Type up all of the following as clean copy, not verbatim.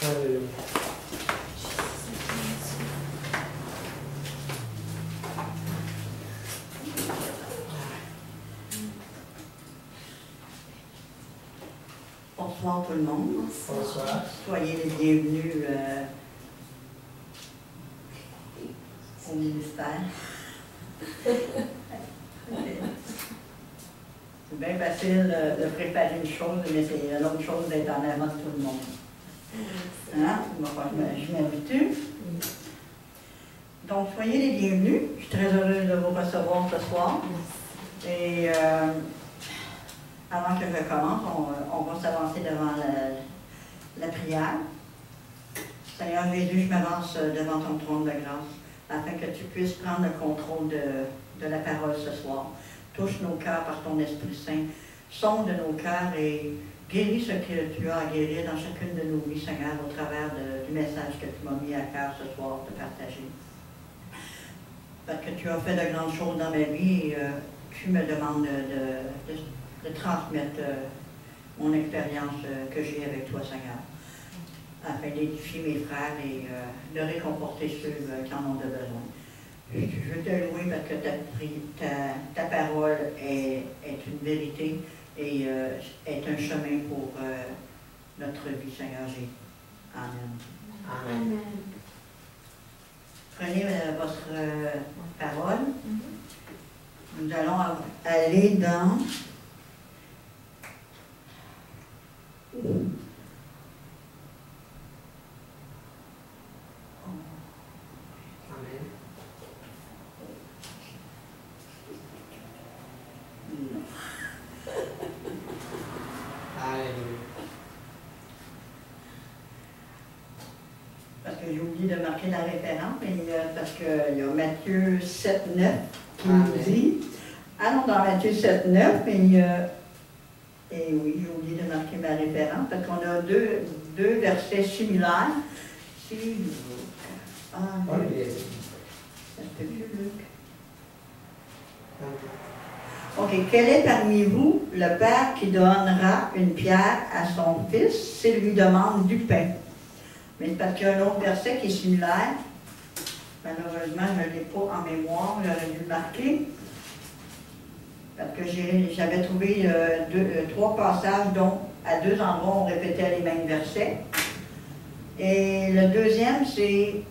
Alléluia. Bonsoir tout le monde. Bonsoir. Soyez les bienvenus au ministère. C'est bien facile de préparer une chose, mais c'est une autre chose d'être en avant de tout le monde. Hein? Je m'habitue. Donc, soyez les bienvenus. Je suis très heureuse de vous recevoir ce soir. Et avant que je commence, on va s'avancer devant la prière. Seigneur Jésus, je m'avance devant ton trône de grâce afin que tu puisses prendre le contrôle de la parole ce soir. Touche nos cœurs par ton Esprit Saint. Sonde nos cœurs et guéris ce que tu as à guérir dans chacune de nos vies, Seigneur, au travers du message que tu m'as mis à cœur ce soir de partager. Parce que tu as fait de grandes choses dans ma vie et tu me demandes de transmettre mon expérience que j'ai avec toi, Seigneur, afin d'édifier mes frères et de réconforter ceux qui en ont de besoin. Je veux te louer parce que ta parole est une vérité et est un chemin pour notre vie, Seigneur Jésus. Amen. Amen. Prenez votre parole. Nous allons aller dans parce que j'ai oublié de marquer la référence, mais parce qu'il y a Matthieu 7,9 qui nous dit, allons dans Matthieu 7,9, et oui, j'ai oublié de marquer ma référence, parce qu'on a deux versets similaires. C'est Luc. Luc. C'est Luc. OK. Quel est parmi vous le père qui donnera une pierre à son fils s'il lui demande du pain? Mais parce qu'il y a un autre verset qui est similaire. Malheureusement, je ne l'ai pas en mémoire, j'aurais dû le marquer. Parce que j'avais trouvé 3 passages dont à 2 endroits on répétait les mêmes versets. Et le deuxième, c'est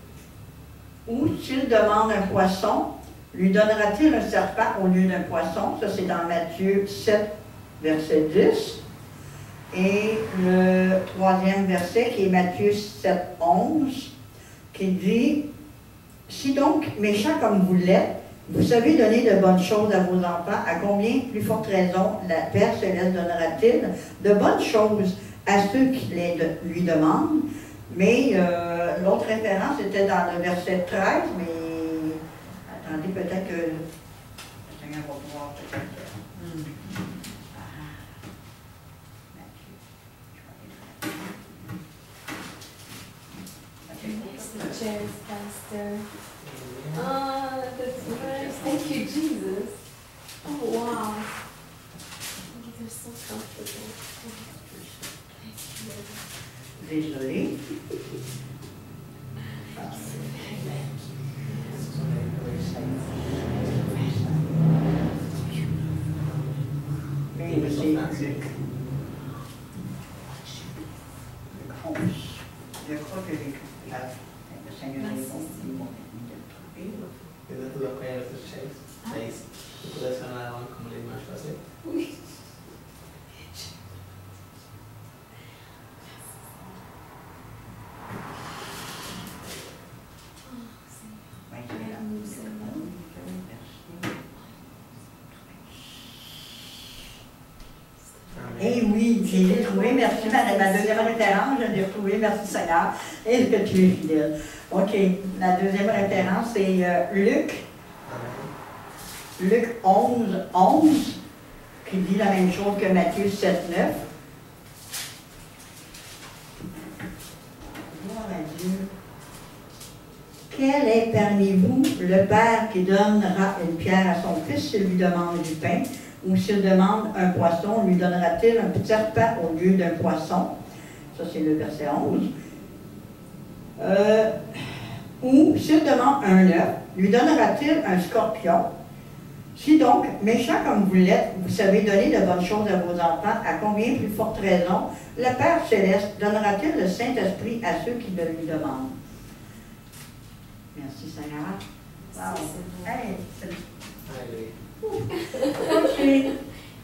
où s'il demande un poisson, lui donnera-t-il un serpent au lieu d'un poisson? Ça, c'est dans Matthieu 7, verset 10. Et le 3e verset, qui est Matthieu 7, 11, qui dit « Si donc, méchants comme vous l'êtes, vous savez donner de bonnes choses à vos enfants, à combien plus forte raison la Père Céleste donnera-t-il de bonnes choses à ceux qui lui demandent? » Mais l'autre référence était dans le verset 13, mais attendez, peut-être que le Seigneur va pouvoir peut-être... Chairs, Pastor. Oh, that's nice. Thank you, Jesus. Oh, wow. Oh, they're so comfortable. Thank you. Désolée. Mais c'est Luc. Je crois que j'ai... Le Seigneur est bon, il m'a permis de le trouver. ¿Tienes tu documento de tus checks? ¿Seis? ¿Tú puedes sonar como le más fácil? Oui. Eh oui, j'ai trouvé, merci, ma deuxième référence, je l'ai retrouvée, merci Seigneur, est-ce que tu es fidèle? OK, la deuxième référence, c'est Luc 11, 11, qui dit la même chose que Matthieu 7, 9. Gloire à Dieu. Quel est parmi vous le père qui donnera une pierre à son fils s'il lui demande du pain? Ou s'il demande un poisson, lui donnera-t-il un petit serpent au lieu d'un poisson? Ça, c'est le verset 11. Ou, s'il demande un œuf, lui donnera-t-il un scorpion? Si donc, méchant comme vous l'êtes, vous savez donner de bonnes choses à vos enfants, à combien plus forte raison, le Père Céleste donnera-t-il le Saint-Esprit à ceux qui le lui demandent? Merci Seigneur. Wow. Hey,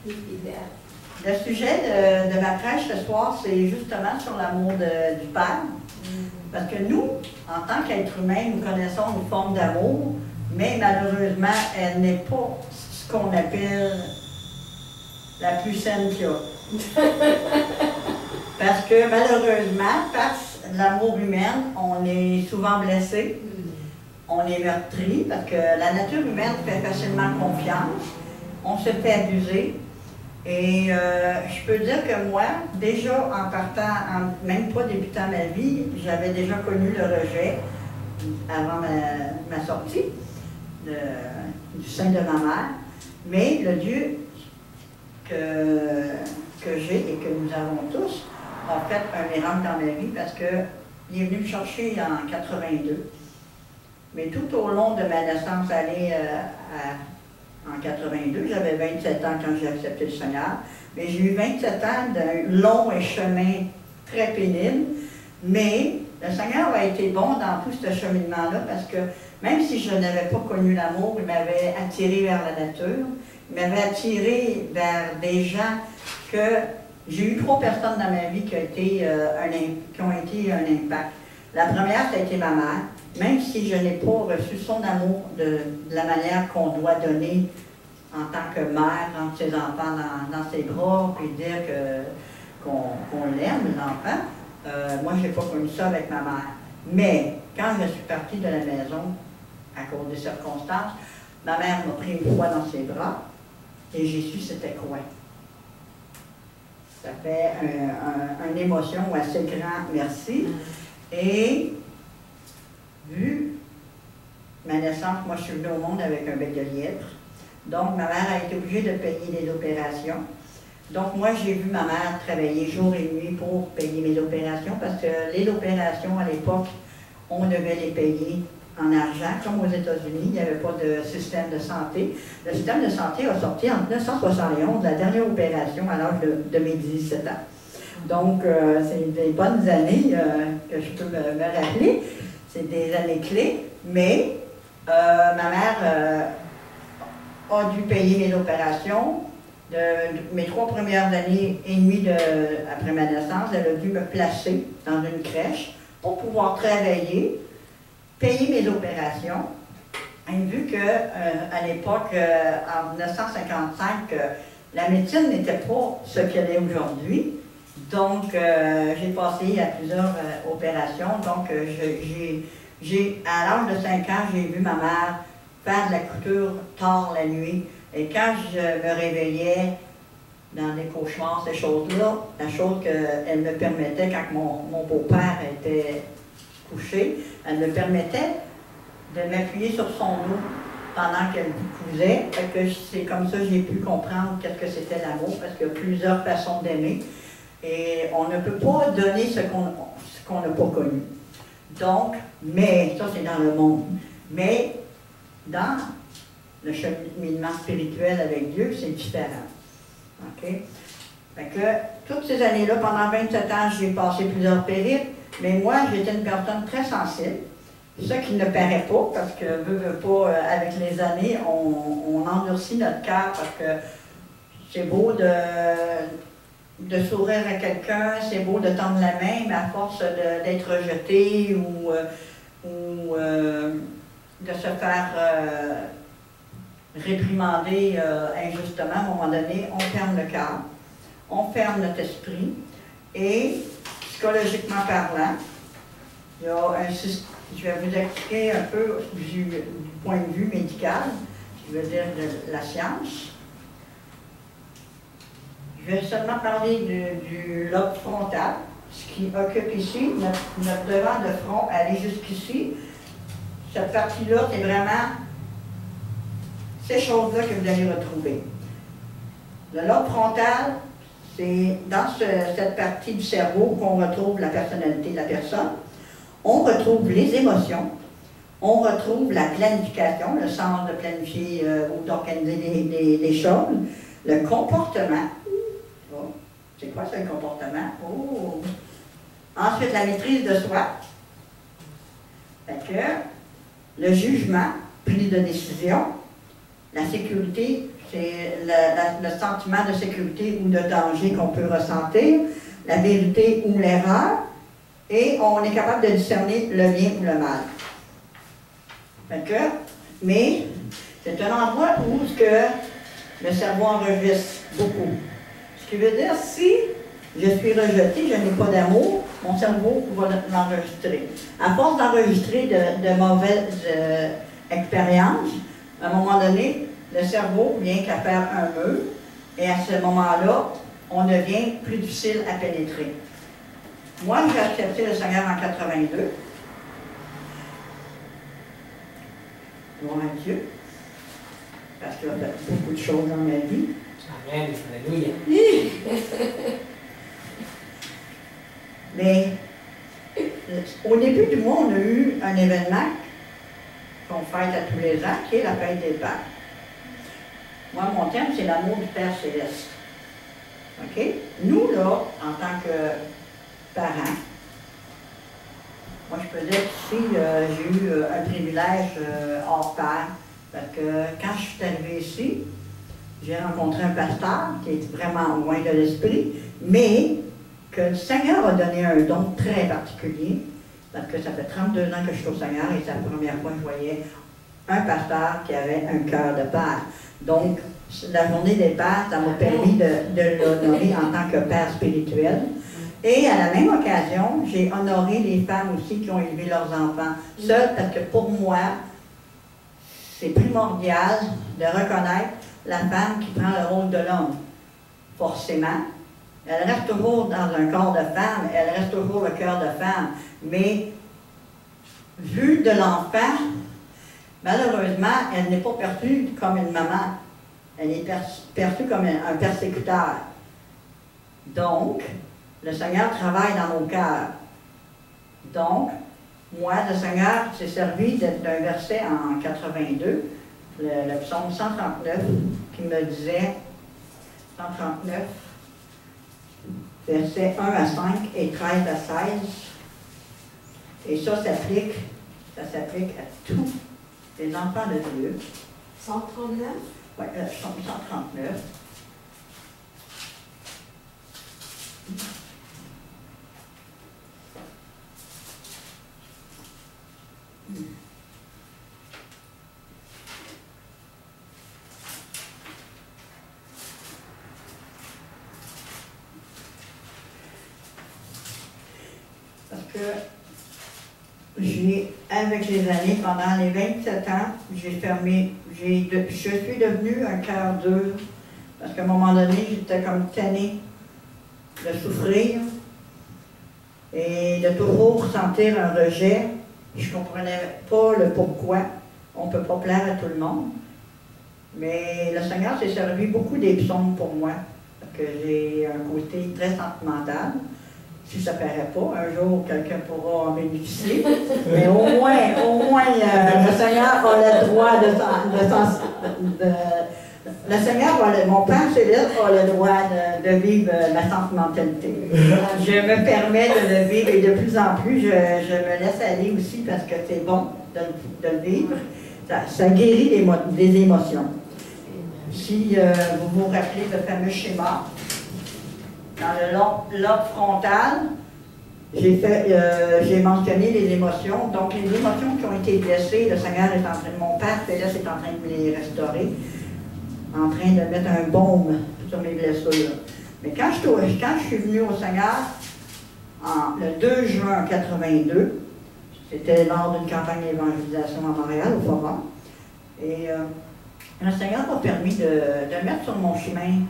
Alléluia. le sujet de ma prêche ce soir, c'est justement sur l'amour du Père. Parce que nous, en tant qu'êtres humains, nous connaissons une forme d'amour, mais malheureusement, elle n'est pas ce qu'on appelle la plus saine qu'il y a. Parce que malheureusement, par l'amour humain, on est souvent blessé, on est meurtri, parce que la nature humaine fait facilement confiance, on se fait abuser. Et je peux dire que moi, déjà en partant, même pas débutant ma vie, j'avais déjà connu le rejet avant ma sortie du sein de ma mère. Mais le Dieu que j'ai et que nous avons tous a fait un miracle dans ma vie parce qu'il est venu me chercher en 82. Mais tout au long de ma naissance, en 82, j'avais 27 ans quand j'ai accepté le Seigneur, mais j'ai eu 27 ans d'un long chemin très pénible, mais le Seigneur a été bon dans tout ce cheminement-là parce que même si je n'avais pas connu l'amour, il m'avait attiré vers la nature, il m'avait attiré vers des gens que j'ai eu 3 personnes dans ma vie qui ont été un impact. La première, ça a été ma mère. Même si je n'ai pas reçu son amour de la manière qu'on doit donner en tant que mère, entre ses enfants dans ses bras, puis dire qu'on l'aime, les enfants, moi, je n'ai pas connu ça avec ma mère. Mais quand je suis partie de la maison, à cause des circonstances, ma mère m'a pris une fois dans ses bras et j'ai su c'était quoi. Ça fait une émotion assez grand merci. Et vu ma naissance, moi je suis venue au monde avec un bec de lièvre. Donc ma mère a été obligée de payer les opérations. Donc moi j'ai vu ma mère travailler jour et nuit pour payer mes opérations parce que les opérations à l'époque, on devait les payer en argent. Comme aux États-Unis, il n'y avait pas de système de santé. Le système de santé a sorti en 1971, la dernière opération à l'âge de mes 17 ans. Donc, c'est des bonnes années que je peux me rappeler. C'est des années clés, mais ma mère a dû payer mes opérations. Mes 3 premières années et demie après ma naissance, elle a dû me placer dans une crèche pour pouvoir travailler, payer mes opérations. Et vu qu'à l'époque, en 1955, la médecine n'était pas ce qu'elle est aujourd'hui. Donc, j'ai passé à plusieurs opérations. Donc, à l'âge de 5 ans, j'ai vu ma mère faire de la couture tard la nuit. Et quand je me réveillais dans des cauchemars, ces choses-là, la chose qu'elle me permettait, quand mon beau-père était couché, elle me permettait de m'appuyer sur son dos pendant qu'elle cousait. C'est comme ça que j'ai pu comprendre qu'est-ce que c'était l'amour, parce qu'il y a plusieurs façons d'aimer. Et on ne peut pas donner ce qu'on n'a pas connu. Donc, mais, ça c'est dans le monde. Mais, dans le cheminement spirituel avec Dieu, c'est différent. OK? Fait que, toutes ces années-là, pendant 27 ans, j'ai passé plusieurs périples, mais moi, j'étais une personne très sensible. Ce qui ne paraît pas, parce que, veut pas, avec les années, on endurcit notre cœur, parce que c'est beau de sourire à quelqu'un, c'est beau de tendre la main, mais à force d'être rejeté ou de se faire réprimander injustement, à un moment donné, on ferme le cœur, on ferme notre esprit, et psychologiquement parlant, il y a un système, je vais vous expliquer un peu du point de vue médical, je veux dire de la science. Je vais seulement parler du lobe frontal, ce qui occupe ici, notre devant de front, aller jusqu'ici. Cette partie-là, c'est vraiment ces choses-là que vous allez retrouver. Le lobe frontal, c'est dans cette partie du cerveau qu'on retrouve la personnalité de la personne. on retrouve les émotions, on retrouve la planification, le sens de planifier ou d'organiser les choses, le comportement. Oh, c'est quoi ça, le comportement? Oh. Ensuite, la maîtrise de soi. Fait que le jugement, prise de décision, la sécurité, c'est le sentiment de sécurité ou de danger qu'on peut ressentir, la vérité ou l'erreur, et on est capable de discerner le bien ou le mal. Fait que, mais c'est un endroit où le cerveau enregistre beaucoup. Ce qui veut dire, si je suis rejeté, je n'ai pas d'amour, mon cerveau va l'enregistrer. À force d'enregistrer de mauvaises expériences, à un moment donné, le cerveau vient qu'à faire un mur, et à ce moment-là, on devient plus difficile à pénétrer. Moi, j'ai accepté le Seigneur en 82. Gloire à Dieu, parce qu'il a fait beaucoup de choses dans ma vie. Amen, alléluia. Mais au début du mois, on a eu un événement qu'on fête à tous les ans, qui est la fête des pères. Moi, mon thème, c'est l'amour du Père Céleste. OK? Nous, là, en tant que parents, moi, je peux dire qu'ici, j'ai eu un privilège hors pair. Parce que quand je suis arrivée ici, j'ai rencontré un pasteur qui est vraiment loin de l'esprit, mais que le Seigneur a donné un don très particulier, parce que ça fait 32 ans que je suis au Seigneur et c'est la première fois que je voyais un pasteur qui avait un cœur de père. Donc, la journée des pères, ça m'a permis de l'honorer en tant que père spirituel. Et à la même occasion, j'ai honoré les femmes aussi qui ont élevé leurs enfants seules, parce que pour moi, c'est primordial de reconnaître la femme qui prend le rôle de l'homme. Forcément, elle reste toujours dans un corps de femme, elle reste toujours le cœur de femme, mais vue de l'enfant, malheureusement, elle n'est pas perçue comme une maman, elle est perçue comme un persécuteur. Donc, le Seigneur travaille dans nos cœurs. Donc, moi, le Seigneur s'est servi d'un verset en 82, le psaume 139, qui me disait, 139, versets 1 à 5 et 13 à 16. Et ça s'applique à tous les enfants de Dieu. 139? Oui, psaume 139. Parce que avec les années, pendant les 27 ans, je suis devenue un cœur dur, parce qu'à un moment donné, j'étais comme tannée de souffrir et de toujours sentir un rejet. Je ne comprenais pas le pourquoi. On ne peut pas plaire à tout le monde. Mais le Seigneur s'est servi beaucoup des psaumes pour moi, parce que j'ai un côté très sentimental. Si ça ne paraît pas, un jour, quelqu'un pourra en bénéficier. Mais au moins, le Seigneur a le droit le Seigneur, mon Père Céleste a le droit de vivre ma sentimentalité. Je me permets de le vivre et de plus en plus, je me laisse aller aussi parce que c'est bon de le vivre. Ça guérit des émotions. Si vous vous rappelez le fameux schéma, dans le lobe frontal, j'ai mentionné les émotions. Donc, les émotions qui ont été blessées, le Seigneur est en train, mon Père Céleste est en train de les restaurer, en train de mettre un baume sur mes blessures. Mais quand je suis venue au Seigneur, le 2 juin 82, c'était lors d'une campagne d'évangélisation à Montréal, au Forum, et le Seigneur m'a permis de mettre sur mon chemin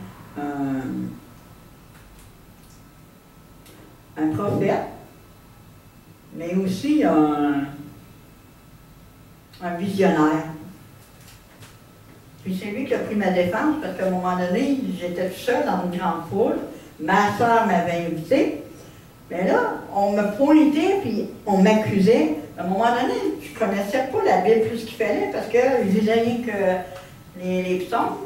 un prophète, mais aussi un visionnaire. Puis c'est lui qui a pris ma défense, parce qu'à un moment donné, j'étais tout seul dans une grande foule. Ma soeur m'avait invité, Mais là, on me pointait, puis on m'accusait. À un moment donné, je ne connaissais pas la Bible plus qu'il fallait, parce que je disais rien que les psaumes.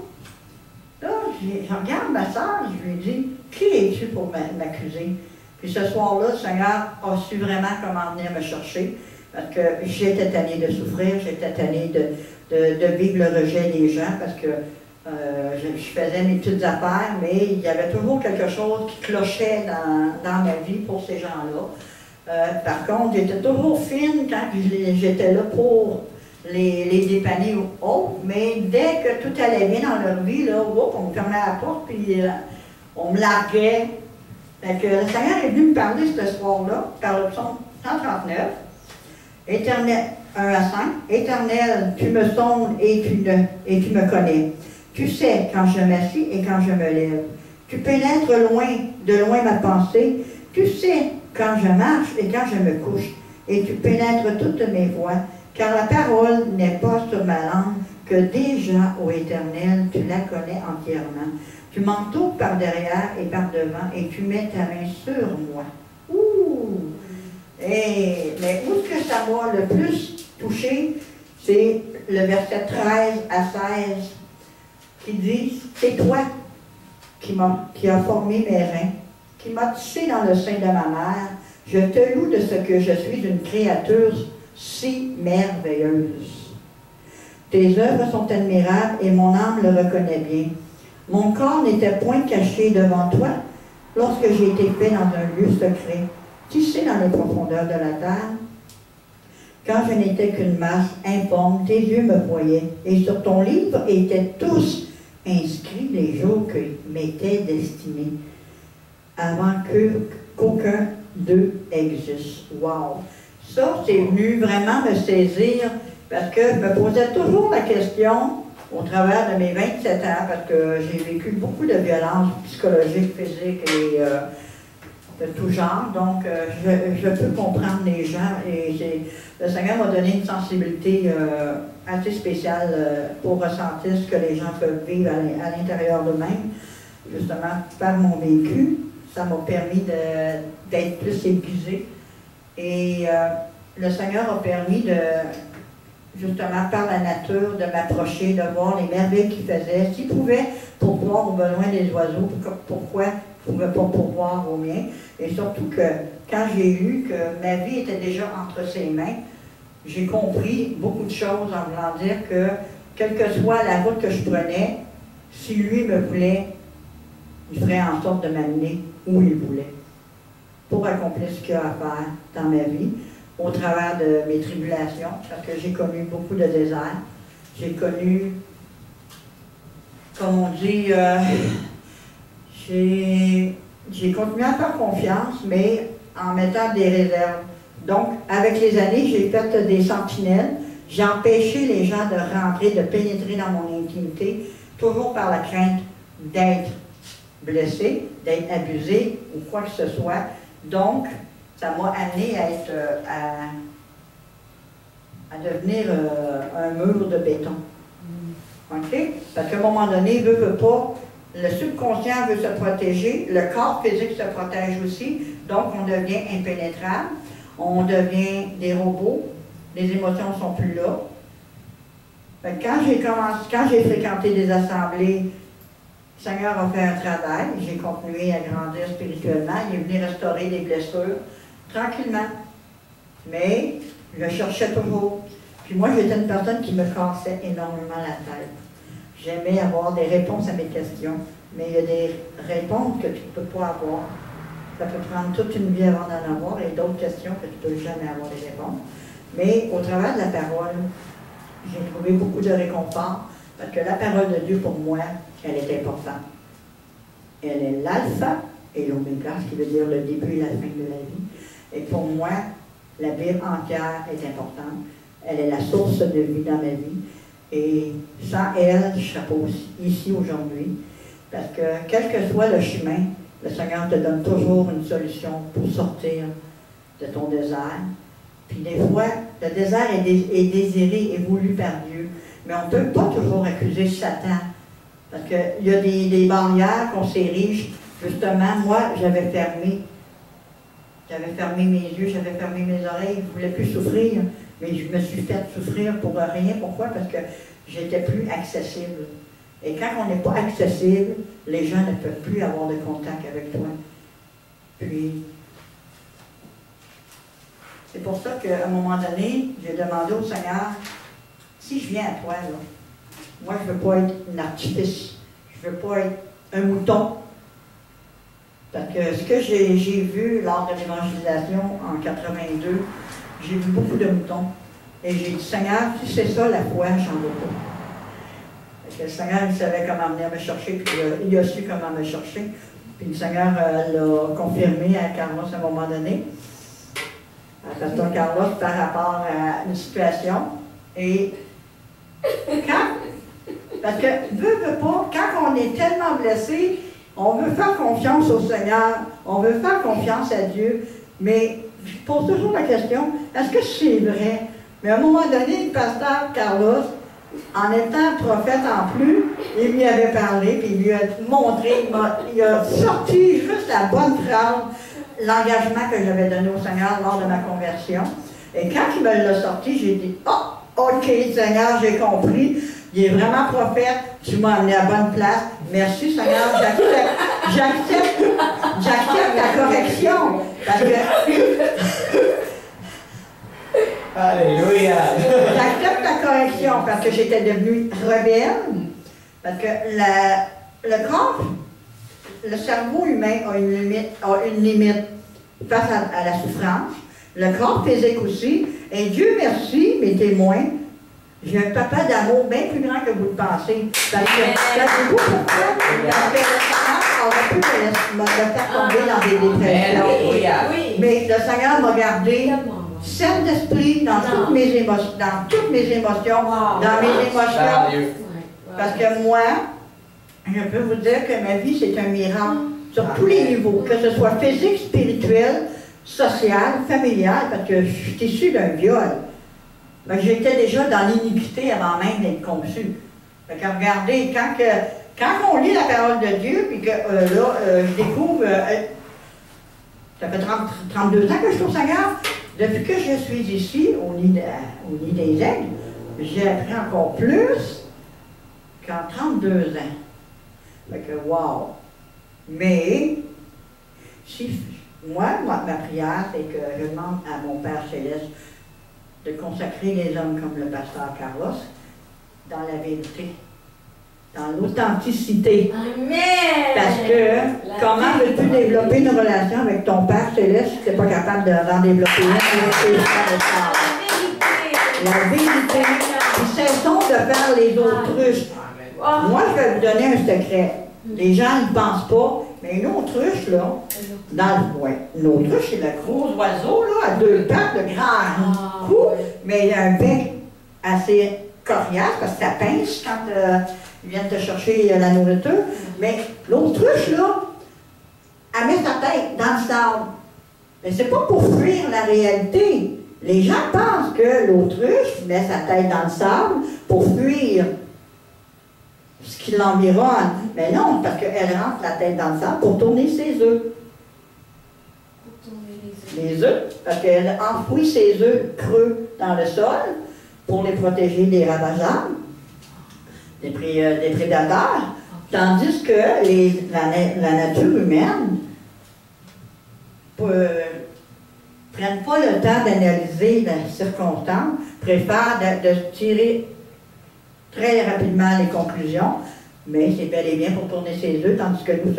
Là, je regarde ma soeur, je lui dis, qui es-tu pour m'accuser? Puis ce soir-là, le Seigneur a su vraiment comment venir me chercher, parce que j'étais tannée de souffrir, j'étais tannée de vivre le rejet des gens, parce que je faisais mes petites affaires, mais il y avait toujours quelque chose qui clochait dans ma vie pour ces gens-là. Par contre, j'étais toujours fine quand j'étais là pour les dépanner ou autres, mais dès que tout allait bien dans leur vie, là, on me fermait la porte, puis on me larguait. Fait que le Seigneur est venu me parler ce soir-là, par le psaume 139, Éternel, 1 à 5, Éternel, tu me sondes et tu me connais. Tu sais quand je m'assis et quand je me lève. Tu pénètres de loin ma pensée. Tu sais quand je marche et quand je me couche. Et tu pénètres toutes mes voies. Car la parole n'est pas sur ma langue, que déjà, ô Éternel, tu la connais entièrement. Tu m'entoures par derrière et par devant, et tu mets ta main sur moi. Ouh! Mais où est-ce que ça m'a le plus touché, c'est le verset 13 à 16, qui dit, c'est toi qui as formé mes reins, qui m'as tissé dans le sein de ma mère. Je te loue de ce que je suis une créature si merveilleuse. Tes œuvres sont admirables et mon âme le reconnaît bien. Mon corps n'était point caché devant toi lorsque j'ai été fait dans un lieu secret, tissé dans les profondeurs de la terre. Quand je n'étais qu'une masse informe, tes yeux me voyaient, et sur ton livre étaient tous inscrits les jours qui m'étaient destinés, avant qu'aucun d'eux existe. Wow! Ça, c'est venu vraiment me saisir, parce que je me posais toujours la question, au travers de mes 27 ans, parce que j'ai vécu beaucoup de violences psychologiques, physiques et de tout genre. Donc, je peux comprendre les gens et le Seigneur m'a donné une sensibilité assez spéciale pour ressentir ce que les gens peuvent vivre à l'intérieur d'eux-mêmes. Justement, par mon vécu, ça m'a permis d'être plus aiguisée. Et le Seigneur a permis justement par la nature, de m'approcher, de voir les merveilles qu'il faisait. S'il pouvait pourvoir aux besoins des oiseaux, pourquoi il ne pouvait pas pourvoir aux miens? Et surtout que quand j'ai lu que ma vie était déjà entre ses mains, j'ai compris beaucoup de choses en voulant dire que, quelle que soit la route que je prenais, si lui me voulait, il ferait en sorte de m'amener où il voulait, pour accomplir ce qu'il y a à faire dans ma vie, au travers de mes tribulations, parce que j'ai connu beaucoup de déserts. J'ai connu, comme on dit, j'ai continué à faire confiance, mais en mettant des réserves. Donc, avec les années, j'ai fait des sentinelles. J'ai empêché les gens de rentrer, de pénétrer dans mon intimité, toujours par la crainte d'être blessé, d'être abusé ou quoi que ce soit. Donc, ça m'a amené à être, à devenir un mur de béton. OK? Parce qu'à un moment donné, il veut pas, le subconscient veut se protéger, le corps physique se protège aussi, donc on devient impénétrable, on devient des robots, les émotions ne sont plus là. Fait que quand j'ai fréquenté des assemblées, le Seigneur a fait un travail, j'ai continué à grandir spirituellement, il est venu restaurer des blessures, tranquillement. Mais je cherchais toujours. Puis moi, j'étais une personne qui me cassait énormément la tête. J'aimais avoir des réponses à mes questions, mais il y a des réponses que tu ne peux pas avoir. Ça peut prendre toute une vie avant d'en avoir et d'autres questions que tu ne peux jamais avoir des réponses. Mais au travers de la parole, j'ai trouvé beaucoup de réconfort parce que la parole de Dieu, pour moi, elle est importante. Elle est l'alpha et l'oméga, ce qui veut dire le début et la fin de la vie. Et pour moi, la Bible entière est importante. Elle est la source de vie dans ma vie. Et sans elle, je ne serais pas ici aujourd'hui. Parce que quel que soit le chemin, le Seigneur te donne toujours une solution pour sortir de ton désert. Puis des fois, le désert est désiré et voulu par Dieu. Mais on ne peut pas toujours accuser Satan. Parce qu'il y a des barrières qu'on s'érige. Justement, moi, j'avais fermé J'avais fermé mes yeux, j'avais fermé mes oreilles, je ne voulais plus souffrir, mais je me suis fait souffrir pour rien. Pourquoi? Parce que j'étais plus accessible. Et quand on n'est pas accessible, les gens ne peuvent plus avoir de contact avec toi. Puis, c'est pour ça qu'à un moment donné, j'ai demandé au Seigneur, si je viens à toi, là, moi je ne veux pas être un artifice, je ne veux pas être un mouton. Parce que ce que j'ai vu lors de l'évangélisation en 82, j'ai vu beaucoup de moutons. Et j'ai dit, Seigneur, si c'est ça la foi, j'en veux pas. Parce que le Seigneur, il savait comment venir me chercher, puis il a su comment me chercher. Puis le Seigneur l'a confirmé à Carlos à un moment donné, à Pasteur Carlos, par rapport à une situation. Et parce que, veut pas, quand on est tellement blessé, on veut faire confiance au Seigneur, on veut faire confiance à Dieu, mais je pose toujours la question, est-ce que c'est vrai? Mais à un moment donné, le pasteur Carlos, en étant prophète en plus, il lui avait parlé, puis il lui a montré, il a sorti juste la bonne phrase, l'engagement que j'avais donné au Seigneur lors de ma conversion. Et quand il me l'a sorti, j'ai dit, oh, ok, Seigneur, j'ai compris. Il est vraiment prophète, tu m'as amené à la bonne place. Merci Seigneur, j'accepte ta correction. Parce que Alléluia! J'accepte ta correction parce que j'étais devenue rebelle. Parce que le corps, le cerveau humain a une limite face à la souffrance. Le corps physique aussi. Et Dieu merci, mes témoins, j'ai un papa d'amour bien plus grand que vous le pensez. Parce que, savez-vous pourquoi? Parce que le Seigneur aurait pu me faire tomber dans des dépressions. Oui. Mais le Seigneur m'a gardé saine d'esprit dans toutes mes émotions, dans mes émotions. Parce que moi, je peux vous dire que ma vie, c'est un miracle sur tous les niveaux, que ce soit physique, spirituel, social, familial, parce que je suis issue d'un viol. J'étais déjà dans l'iniquité avant même d'être conçue. Regardez, quand on lit la parole de Dieu, puis que je découvre, ça fait 32 ans que je suis au Seigneur, depuis que je suis ici, au nid des aigles, j'ai appris encore plus qu'en 32 ans. Fait que, wow! Mais, ma prière, c'est que je demande à mon Père Céleste de consacrer les hommes comme le pasteur Carlos dans la vérité, dans l'authenticité. Amen! Parce que, comment veux-tu développer une relation avec ton Père Céleste si tu n'es pas capable d'en développer une avec tes frères et sœurs? La vérité. Puis cessons de faire les autruches. Moi, je vais vous donner un secret. Les gens ne pensent pas, mais une autruche, là, une autruche, c'est le gros oiseau, là, à deux pattes, le grand cou, mais il a un bec assez coriace, parce que ça pince quand ils viennent te chercher la nourriture. Mais l'autruche, là, elle met sa tête dans le sable. Mais c'est pas pour fuir la réalité. Les gens pensent que l'autruche met sa tête dans le sable pour fuir ce qui l'environne. Mais non, parce qu'elle rentre la tête dans le sable pour tourner ses œufs. Les œufs, parce qu'elle enfouit ses œufs creux dans le sol pour les protéger des ravageurs, des prédateurs, tandis que la nature humaine prennent pas le temps d'analyser la circonstance, préfèrent de tirer très rapidement les conclusions, mais c'est bel et bien pour tourner ses œufs, tandis que nous,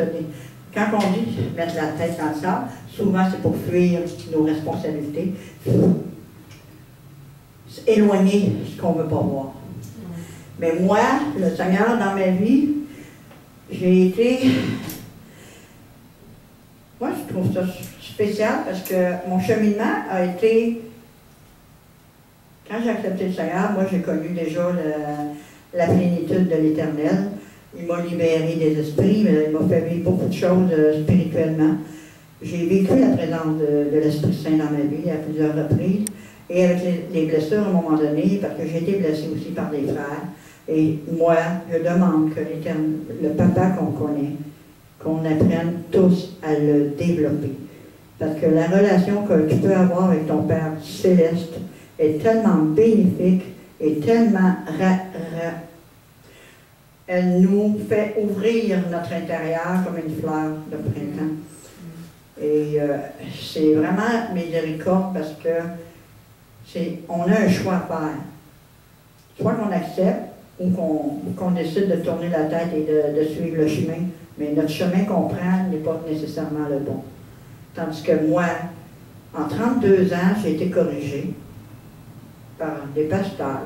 quand on dit mettre la tête dans le sable, souvent c'est pour fuir nos responsabilités, éloigner ce qu'on ne veut pas voir. Mais moi, le Seigneur, dans ma vie, j'ai été... Moi, je trouve ça spécial parce que mon cheminement a été... Quand j'ai accepté le Seigneur, moi, j'ai connu déjà la plénitude de l'Éternel. Il m'a libéré des esprits, mais il m'a fait vivre beaucoup de choses spirituellement. J'ai vécu la présence de l'Esprit Saint dans ma vie à plusieurs reprises. Et avec les blessures à un moment donné, parce que j'ai été blessée aussi par des frères. Et moi, je demande que le papa qu'on connaît, qu'on apprenne tous à le développer. Parce que la relation que tu peux avoir avec ton Père céleste est tellement bénéfique et tellement... Elle nous fait ouvrir notre intérieur comme une fleur de printemps. Et c'est vraiment miséricorde parce que on a un choix à faire. Soit qu'on accepte ou qu'on décide de tourner la tête et de suivre le chemin. Mais notre chemin qu'on prend n'est pas nécessairement le bon. Tandis que moi, en 32 ans, j'ai été corrigée par des pasteurs.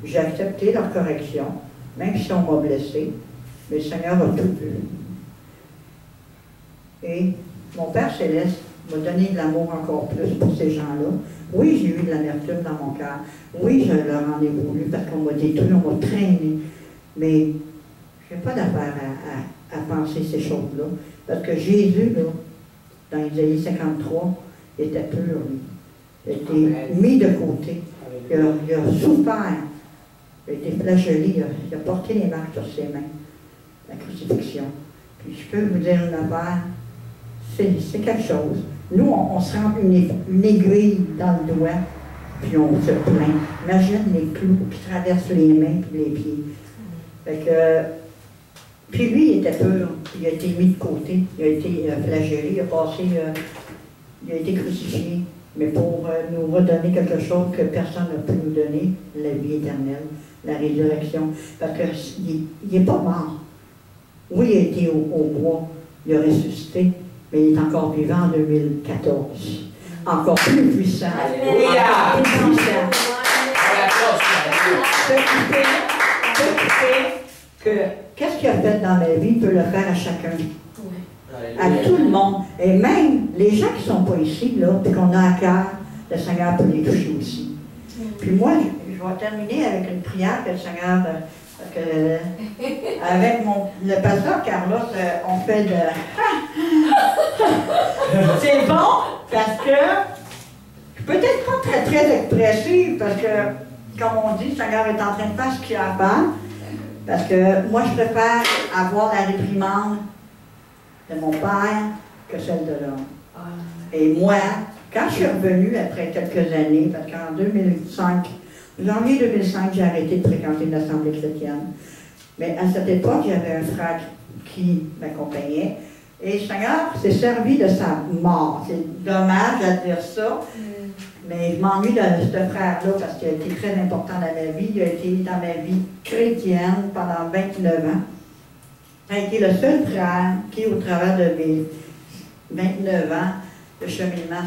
J'ai accepté leur correction, même si on m'a blessé. Mais le Seigneur a tout vu. Et mon Père Céleste m'a donné de l'amour encore plus pour ces gens-là. Oui, j'ai eu de l'amertume dans mon cœur. Oui, je leur en ai voulu parce qu'on m'a détruit, on m'a traîné. Mais je n'ai pas d'affaire à penser ces choses-là. Parce que Jésus, là, dans Isaïe 53, était pur, lui. Il a été mis de côté. Il a souffert. Il a été flagellé. Il a porté les marques sur ses mains. La crucifixion. Puis je peux vous dire une affaire. C'est quelque chose. Nous, on se rend une aiguille dans le doigt, puis on se plaint. Imagine les clous qui traversent les mains et les pieds. Fait que, puis lui, il était pur. Il a été mis de côté. Il a été flagellé. Il a été crucifié. Mais pour nous redonner quelque chose que personne n'a pu nous donner, la vie éternelle, la résurrection. Parce qu'il n'est pas mort. Oui, il a été au bois. Il a ressuscité. Mais il est encore vivant en 2014. Encore plus puissant. Alléluia! Encore plus puissant. Ce qui fait que, qu'est-ce qu'il a fait dans ma vie, il peut le faire à chacun. À tout le monde. Et même les gens qui ne sont pas ici, là, puis qu'on a à cœur, le Seigneur peut les toucher aussi. Puis moi, je vais terminer avec une prière que le Seigneur... Parce que, avec le pasteur Carlos, on fait de... C'est bon, parce que je peux peut-être pas très, très expressive, parce que, comme on dit, le Seigneur est en train de faire ce qu'il a à faire. Parce que moi, je préfère avoir la réprimande de mon père que celle de l'homme. Et moi, quand je suis revenue après quelques années, parce qu'en 2005, janvier 2005, j'ai arrêté de fréquenter l'Assemblée chrétienne. Mais à cette époque, j'avais un frère qui m'accompagnait. Et le Seigneur s'est servi de sa mort. C'est dommage à dire ça, mais je m'ennuie de ce frère-là parce qu'il a été très important dans ma vie. Il a été dans ma vie chrétienne pendant 29 ans. Il a été le seul frère qui, au travers de mes 29 ans de cheminement